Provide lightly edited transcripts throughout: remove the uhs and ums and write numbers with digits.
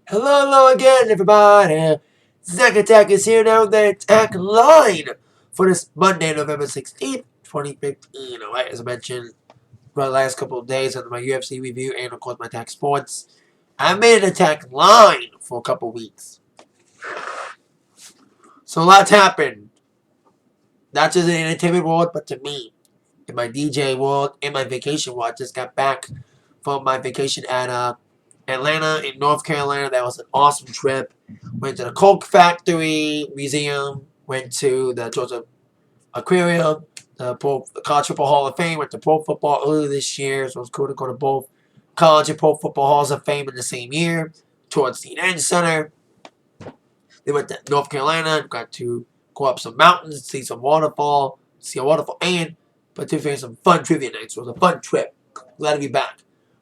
Hello again, everybody. Zack Attack is here now with the Atakline for this Monday, November 16th, 2015. Alright, as I mentioned, for the last couple of days on my UFC review and, of course, my Attack Sports, I made an Atakline for a couple of weeks. So a lot's happened. Not just in the entertainment world, but to me. In my DJ world, in my vacation world. I just got back from my vacation at Atlanta in North Carolina. That was an awesome trip. Went to the Coke Factory Museum. Went to the Georgia Aquarium. The College Football Hall of Fame. Went to Pro Football earlier this year. So it was cool to go to both College and Pro Football Halls of Fame in the same year. Towards the End Center. They went to North Carolina. Got to go up some mountains. See some waterfall. See a waterfall. And participated in some fun trivia nights. So it was a fun trip. Glad to be back.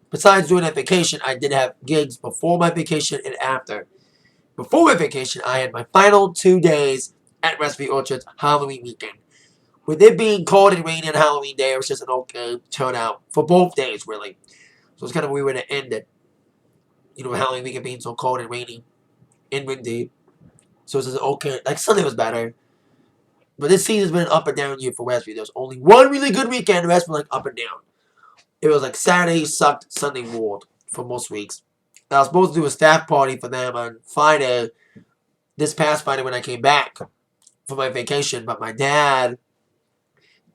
Besides doing that vacation, I did have gigs before my vacation and after. Before my vacation, I had my final 2 days at Recipe Orchard's Halloween weekend. With it being cold and rainy on Halloween Day, it was just an okay turnout for both days, really. So it's kind of weird to end it. Halloween weekend being so cold and rainy and windy. So it's just okay. Like, Sunday was better. But this season's been an up and down year for Westview. There was only one really good weekend. The rest were like up and down. It was like Saturday sucked, Sunday ruled for most weeks. I was supposed to do a staff party for them on Friday, this past Friday when I came back from my vacation. But my dad,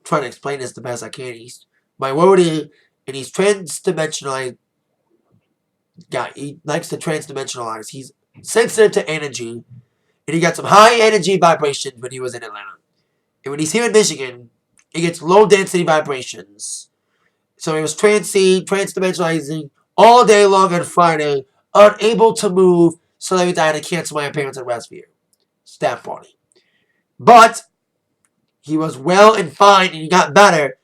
trying to explain this the best I can, he's my roadie, and he's trans-dimensionalized guy. He likes to trans-dimensionalize. He's sensitive to energy, and he got some high energy vibrations when he was in Atlanta. And when he's here in Michigan, he gets low density vibrations. So he was trans-dimensionalizing all day long on Friday, unable to move, so that I had to cancel my appearance at Westview staff party. But he was well and fine, and he got better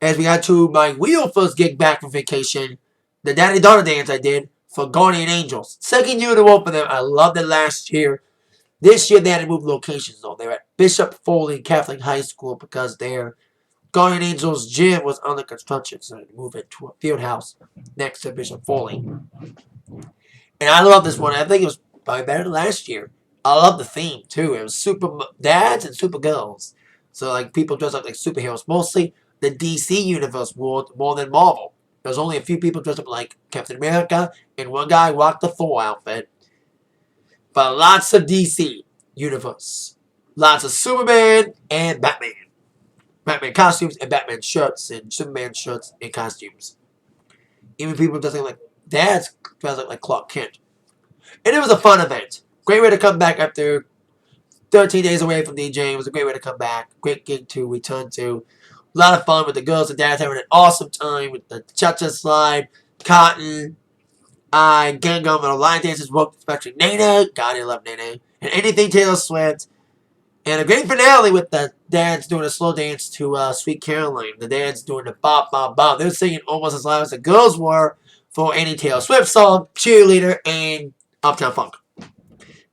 as we got to my real first gig back from vacation, the daddy-daughter dance I did for Guardian Angels. Second year in a row for them. I loved it last year. This year they had to move locations, though. They were at Bishop Foley Catholic High School because their Guardian Angels gym was under construction, so they moved it to a field house next to Bishop Foley. And I love this one. I think it was probably better than last year. I love the theme, too. It was super dads and super girls. So, like, people dressed up like superheroes. Mostly the DC universe more than Marvel. There was only a few people dressed up like Captain America, and one guy rocked the Thor outfit. But lots of DC universe. Lots of Superman and Batman. Batman costumes and Batman shirts and Superman shirts and costumes. Even people dressing like dads dressing like Clark Kent. And it was a fun event. Great way to come back after 13 days away from DJing. It was a great way to come back. Great gig to return to. A lot of fun with the girls and dads having an awesome time with the cha-cha slide, cotton, gang on the line dances, especially Nene. God, I love Nene. And anything Taylor Swift. And a great finale with the dads doing a slow dance to Sweet Caroline. The dads doing the bop, bop, bop. They were singing almost as loud as the girls were for any Taylor Swift song, Cheerleader, and Uptown Funk.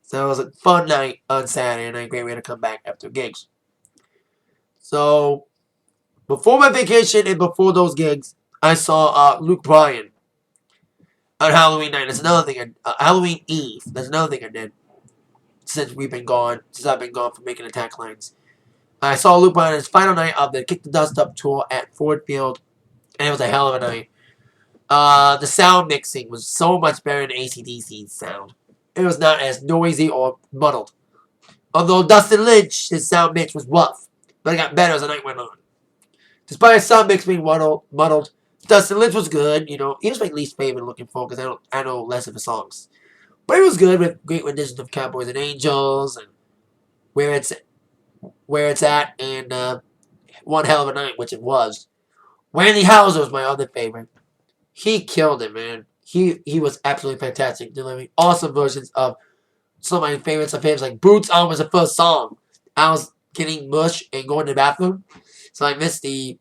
So it was a fun night on Saturday, and a great way to come back after gigs. So, before my vacation and before those gigs, I saw Luke Bryan on Halloween night. That's another thing. Halloween Eve. That's another thing I did. Since I've been gone from making attack lines. I saw Luke Bryan on his final night of the Kick the Dust Up tour at Ford Field, and it was a hell of a night. The sound mixing was so much better than AC/DC's sound. It was not as noisy or muddled. Although Dustin Lynch, his sound mix was rough, but it got better as the night went on. Despite his sound mix being muddled, Dustin Lynch was good. He was my least favorite looking for because I know less of his songs. But it was good with great renditions of Cowboys and Angels and Where It's At and One Hell of a Night, which it was. Randy Houser was my other favorite. He killed it, man. He was absolutely fantastic, delivering awesome versions of some of my favorites like Boots On was the first song. I was getting mush and going to the bathroom, so I missed the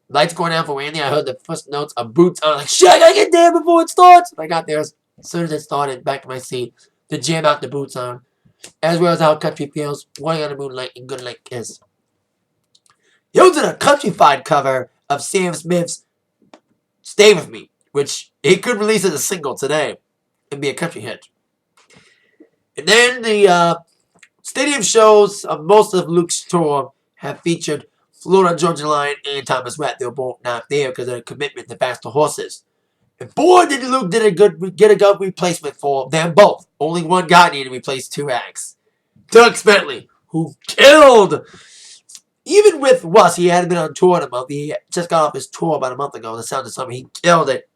lights going down for Randy. I heard the first notes of Boots On. Like, shit, I gotta get there before it starts. And I got there as soon as it started, back to my seat to jam out the Boots On. As well as How Country Feels, Running on the Moonlight, and Good Like Kiss. He did a countryfied cover of Sam Smith's Stay With Me, which he could release as a single today and be a country hit. And then the stadium shows of most of Luke's tour have featured Florida Georgia Line and Thomas Rhett. They were both not there because of their commitment to faster horses. And boy, did Luke get a good replacement for them both. Only one guy needed to replace two acts. Doug Bentley, who killed. Even with Russ, he hadn't been on tour in a month. He just got off his tour about a month ago. The Sound of Summer, he killed it.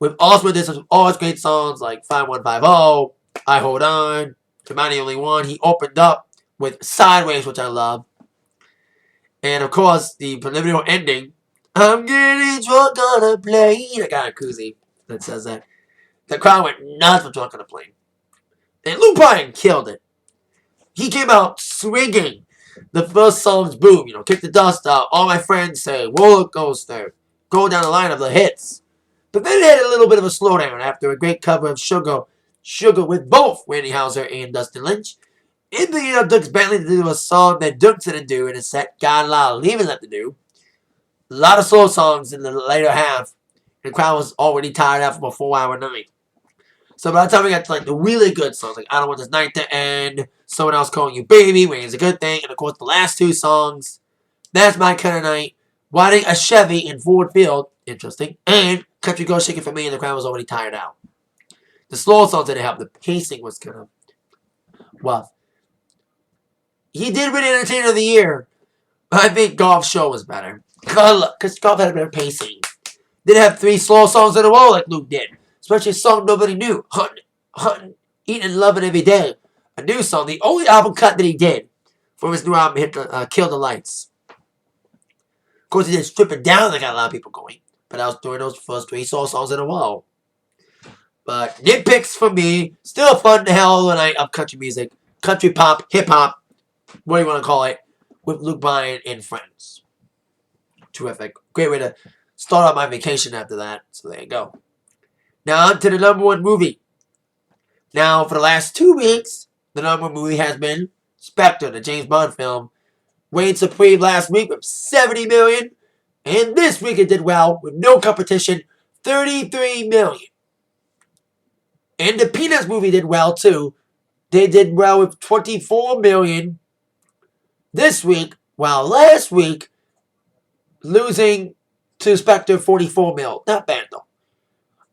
With also this was all his great songs like 5150, I Hold On, Am I the Only One. He opened up with Sideways, which I love. And of course, the preliminary ending, I'm getting drunk on a plane. I got a koozie that says that. The crowd went nuts for Drunk on a Plane. And Luke Bryan killed it. He came out swinging. The first song's boom, kick the dust out. All my friends say, roller coaster. Go down the line of the hits. But then it had a little bit of a slowdown after a great cover of Sugar with both Randy Houser and Dustin Lynch. In the Doug Bentley to do a song that Doug didn't do in his set, got a lot of leaving left to do. A lot of slow songs in the later half. The crowd was already tired after a 4-hour night. So by the time we got to the really good songs, like I Don't Want This Night to End, Someone Else Calling You Baby, Rain's a Good Thing, and of course the last two songs, That's My Kind of Night, Riding a Chevy in Ford Field, interesting, and Country Girl Shaking For Me, and the crowd was already tired out. The slow songs didn't help. The pacing was kind of rough. He did win Entertainer of the Year, but I think Golf's show was better. Because Golf had a better pacing. Didn't have 3 slow songs in a row like Luke did. Especially a song nobody knew. Hunting, Eating and Loving Every Day. A new song. The only album cut that he did from his new album, Kill the Lights. Of course, he did Strip It Down that got a lot of people going. But I was doing those first 3 slow songs in a row. But nitpicks for me. Still a fun hell of a night of country music. Country pop, hip hop. What do you want to call it? With Luke Bryan and friends. Terrific. Great way to start out my vacation after that. So there you go. Now on to the #1 movie. Now, for the last 2 weeks, the #1 movie has been Spectre, the James Bond film. Reigned supreme last week with $70 million. And this week it did well with no competition, $33 million. And the Peanuts movie did well too. They did well with $24 million this week, while last week losing to Spectre $44 million. Not bad though.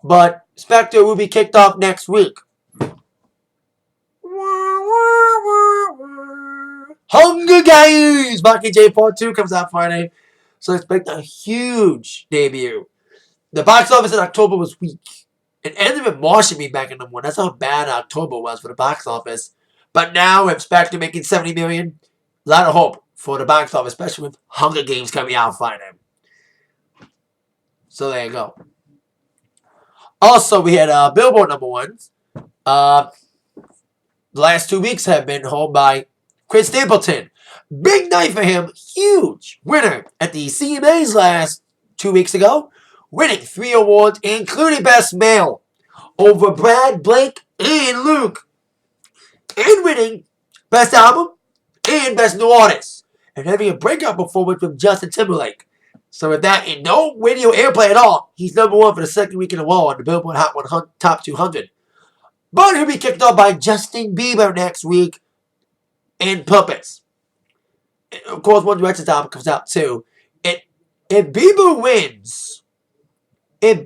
But Spectre will be kicked off next week. Hunger Games! Mockingjay Part 2 comes out Friday. So expect a huge debut. The box office in October was weak. It ended with Martian being back in #1. That's how bad October was for the box office. But now with Spectre making $70 million, a lot of hope for the box office, especially with Hunger Games coming out Friday. So there you go. Also, we had Billboard #1s. The last 2 weeks have been held by Chris Stapleton. Big night for him. Huge winner at the CMAs last 2 weeks ago. Winning 3 awards, including Best Male, over Brad, Blake, and Luke. And winning Best Album and Best New Artist. And having a breakout performance from Justin Timberlake. So with that, in no radio airplay at all, he's #1 for the second week in a row on the Billboard Hot 100 Top 200. But he'll be kicked off by Justin Bieber next week and Puppets. And of course, One Direction's album comes out too. If Bieber wins and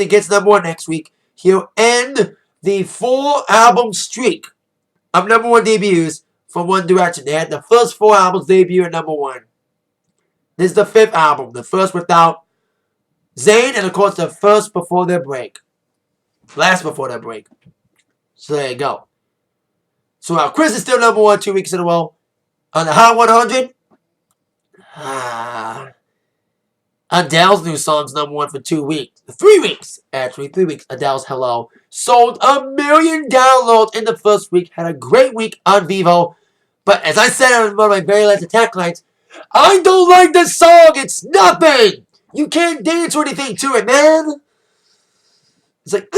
gets #1 next week, he'll end the 4-album streak of #1 debuts for One Direction. They had the first 4 albums debut at #1. This is the 5th album, the first without Zayn, and of course the first before their break. Last before their break. So there you go. So Chris is still #1 2 weeks in a row. On the Hot 100, Adele's new song's #1 for 2 weeks. 3 weeks, actually. 3 weeks. Adele's Hello. Sold 1 million downloads in the first week. Had a great week on Vivo. But as I said on one of my very last Ataklines, I don't like this song. It's nothing. You can't dance or anything to it, man. It's like,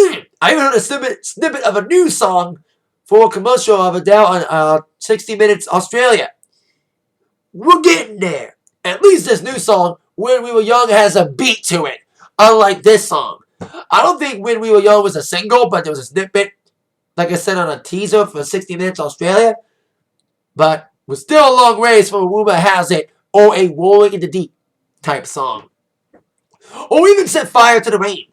I even heard a snippet of a new song for a commercial of Adele on 60 Minutes Australia. We're getting there. At least this new song, When We Were Young, has a beat to it. Unlike this song. I don't think When We Were Young was a single, but there was a snippet like I said on a teaser for 60 Minutes Australia, but we're still a long ways from a Rumor Has It or a Rolling in the Deep type song. Or even Set Fire to the Rain.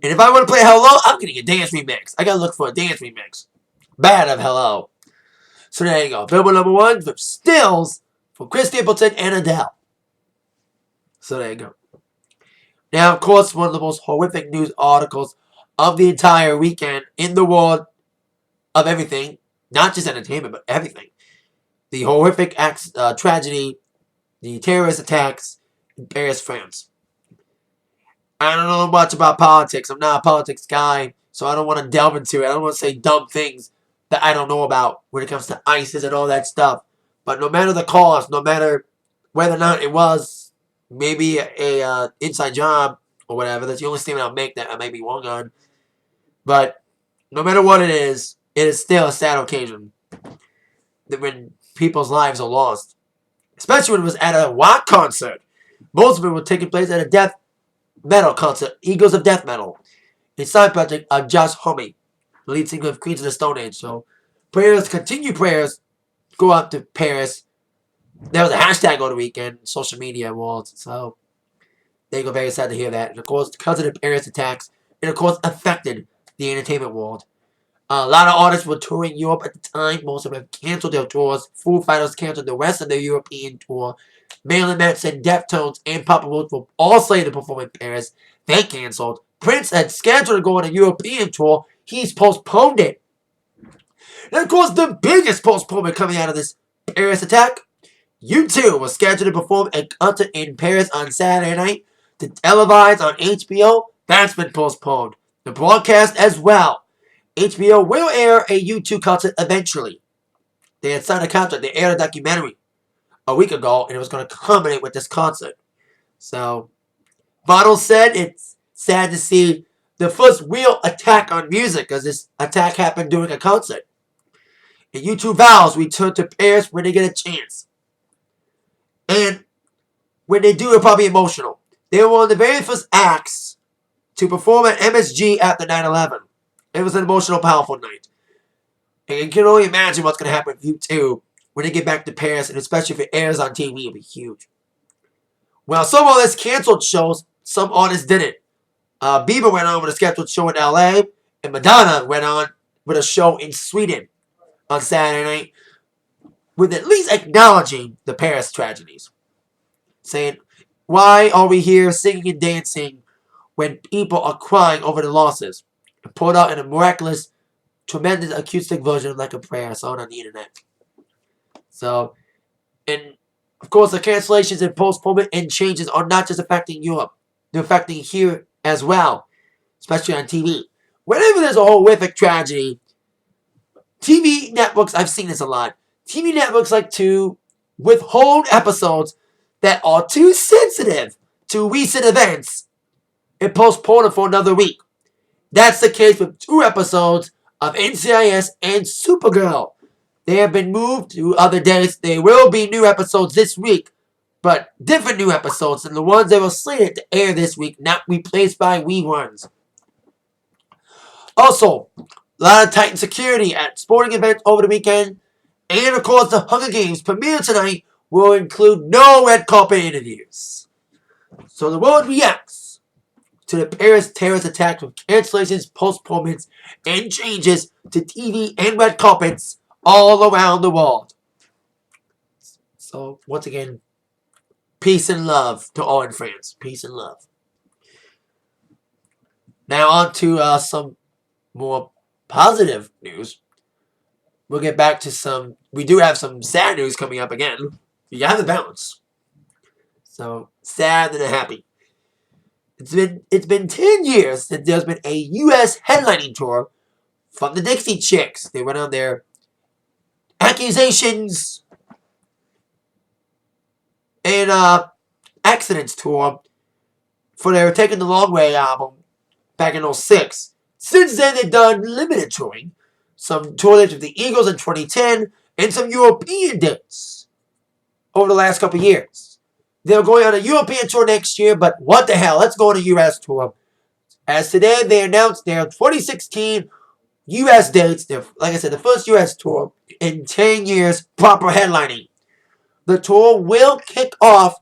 And if I want to play Hello, I'm getting a dance remix. I gotta look for a dance remix. Bad of Hello. So there you go. Billboard #1 with Stills for Chris Stapleton and Adele. So there you go. Now, of course, one of the most horrific news articles of the entire weekend in the world of everything, not just entertainment, but everything. The horrific tragedy, the terrorist attacks in Paris, France. I don't know much about politics. I'm not a politics guy, so I don't want to delve into it. I don't want to say dumb things that I don't know about when it comes to ISIS and all that stuff. But no matter the cause, no matter whether or not it was maybe a inside job or whatever, that's the only statement I'll make that I may be wrong on. But no matter what it is still a sad occasion when people's lives are lost. Especially when it was at a rock concert. Most of it was taking place at a death metal concert, Eagles of Death Metal. It's side project of Josh Homme, lead singer of Queens of the Stone Age. So continued prayers go out to Paris. There was a hashtag on the weekend, social media world. So they go very sad to hear that. And of course, because of the Paris attacks, it of course affected the entertainment world. A lot of artists were touring Europe at the time. Most of them canceled their tours. Foo Fighters canceled the rest of their European tour. Marilyn Manson, Deftones, and Papa Roach were all slated to perform in Paris. They canceled. Prince had scheduled to go on a European tour. He's postponed it. And of course, the biggest postponement coming out of this Paris attack, U2 was scheduled to perform a concert in Paris on Saturday night to televise on HBO. That's been postponed. The broadcast as well. HBO will air a U2 concert eventually. They had signed a contract. They aired a documentary a week ago, and it was going to culminate with this concert. So, Bottles said it's sad to see the first real attack on music, because this attack happened during a concert. And U2 vows return to Paris when they get a chance. And when they do, it'll probably be emotional. They were one of the very first acts to perform at MSG after 9/11. It was an emotional, powerful night. And you can only imagine what's going to happen with U2 when they get back to Paris, and especially if it airs on TV, it'll be huge. Well, some artists canceled shows, some artists didn't. Bieber went on with a scheduled show in LA, and Madonna went on with a show in Sweden on Saturday night, with at least acknowledging the Paris tragedies. Saying, why are we here singing and dancing when people are crying over the losses? And pulled out in a miraculous, tremendous acoustic version like a prayer. I saw it on the internet. So, and of course, the cancellations and postponement and changes are not just affecting Europe. They're affecting here as well, especially on TV. Whenever there's a horrific tragedy, TV networks, I've seen this a lot, TV networks like to withhold episodes that are too sensitive to recent events and postpone them for another week. That's the case with 2 episodes of NCIS and Supergirl. They have been moved to other days. There will be new episodes this week, but different new episodes than the ones that were slated to air this week, not replaced by reruns. Also, a lot of tightened security at sporting events over the weekend, and of course the Hunger Games premiere tonight will include no red carpet interviews. So the world reacts to the Paris terrorist attack with cancellations, postponements, and changes to TV and red carpets all around the world. So, once again, peace and love to all in France. Peace and love. Now on to some more positive news. We'll get back to we do have some sad news coming up again. You have the balance. So, sad and happy. It's been 10 years since there's been a U.S. headlining tour from the Dixie Chicks. They went on their Accusations and Accidents tour for their Taking the Long Way album back in 2006. Since then, they've done limited touring. Some tour dates with the Eagles in 2010 and some European dates over the last couple years. They're going on a European tour next year, but what the hell? Let's go on a U.S. tour. As today, they announced their 2016 U.S. dates. Like I said, the first U.S. tour in 10 years, proper headlining. The tour will kick off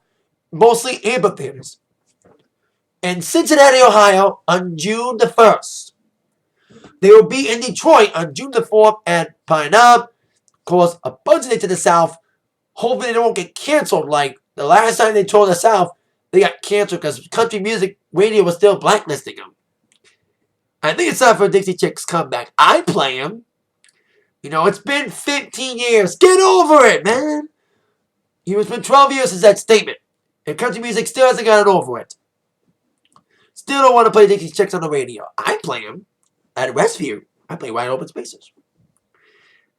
mostly amphitheaters in Cincinnati, Ohio on June the 1st. They will be in Detroit on June the 4th at Pine Knob. Of course, a bunch of it to the South. Hopefully they won't get canceled like the last time they toured the South. They got canceled because country music radio was still blacklisting them. I think it's time for Dixie Chicks comeback. I play them. You know, it's been 15 years. Get over it, man. It's been 12 years since that statement. And country music still hasn't gotten over it. Still don't want to play Dixie Chicks on the radio. I play them at Westview. I play Wide Open Spaces.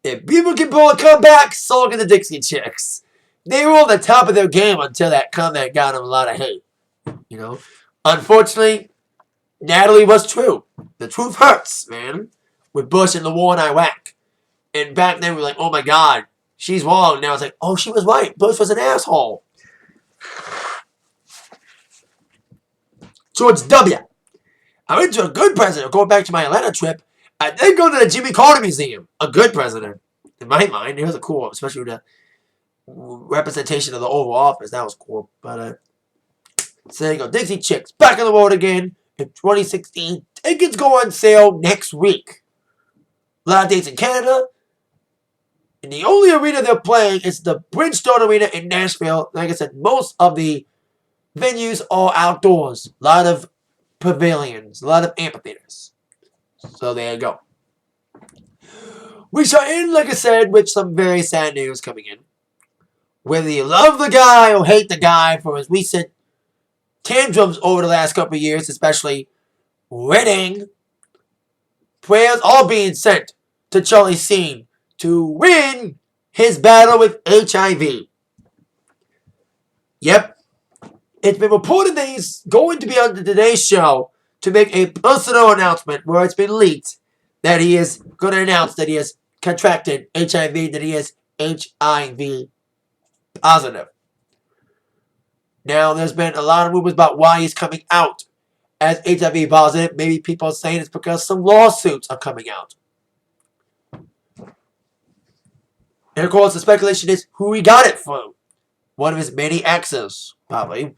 If people can pull a comeback, so can the Dixie Chicks. They were on the top of their game until that comeback got them a lot of hate. You know? Unfortunately, Natalie was true. The truth hurts, man. With Bush and the war in Iraq. And back then we were like, oh my God, she's wrong. Now it's like, oh, she was right. Bush was an asshole. George W. I went to a good president. Going back to my Atlanta trip, I did go to the Jimmy Carter Museum. A good president. In my mind, it was a cool, especially with the representation of the Oval Office. That was cool. But, so there you go. Dixie Chicks back on the road again in 2016. Tickets go on sale next week. A lot of dates in Canada. And the only arena they're playing is the Bridgestone Arena in Nashville. Like I said, most of the venues are outdoors. A lot of pavilions. A lot of amphitheaters. So there you go. We shall end, like I said, with some very sad news coming in. Whether you love the guy or hate the guy for his recent tantrums over the last couple of years, especially winning, prayers are being sent to Charlie Sheen to win his battle with HIV. Yep. It's been reported that he's going to be on the Today Show to make a personal announcement where it's been leaked that he is going to announce that he has contracted HIV, that he is HIV positive. Now, there's been a lot of rumors about why he's coming out as HIV positive. Maybe people are saying it's because some lawsuits are coming out. And of course, the speculation is who he got it from. One of his many exes, probably.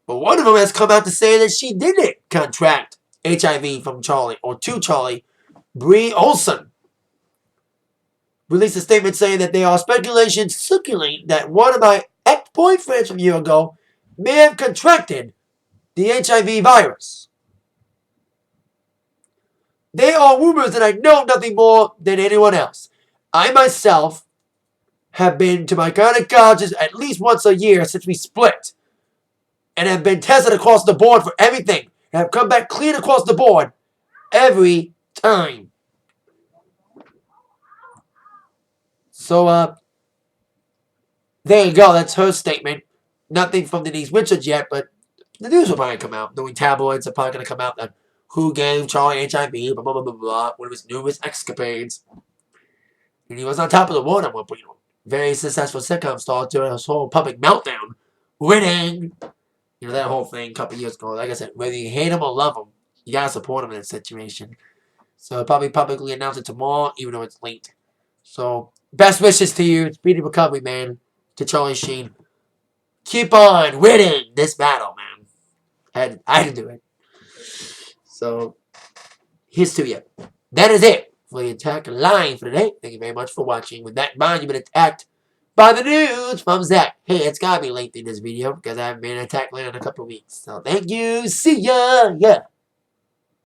But one of them has come out to say that she didn't contract HIV from Charlie, or to Charlie. Bree Olson released a statement saying that there are speculations circulating that one of my ex-boyfriends from a year ago may have contracted the HIV virus. They are rumors that I know nothing more than anyone else. I myself have been to my gynecologist at least once a year since we split. And have been tested across the board for everything. And have come back clean across the board every time. So, there you go. That's her statement. Nothing from Denise Richards yet, but the news will probably come out. Knowing tabloids are probably going to come out that who gave Charlie HIV, blah, blah, blah, blah, blah, one of his numerous escapades. And he was on top of the world at one point. You know, very successful sitcom star during his whole public meltdown. Winning. You know, that whole thing a couple years ago. Like I said, whether you hate him or love him, you got to support him in that situation. So I'll probably publicly announce it tomorrow, even though it's late. So, best wishes to you. Speedy recovery, man. To Charlie Sheen. Keep on winning this battle, man. I had to do it. So, here's to you. That is it for the Atakline for today. Thank you very much for watching. With that in mind, you've been attacked by the news from Zach. Hey, it's gotta be lengthy in this video because I haven't been Atakline in a couple of weeks. So, thank you. See ya. Yeah.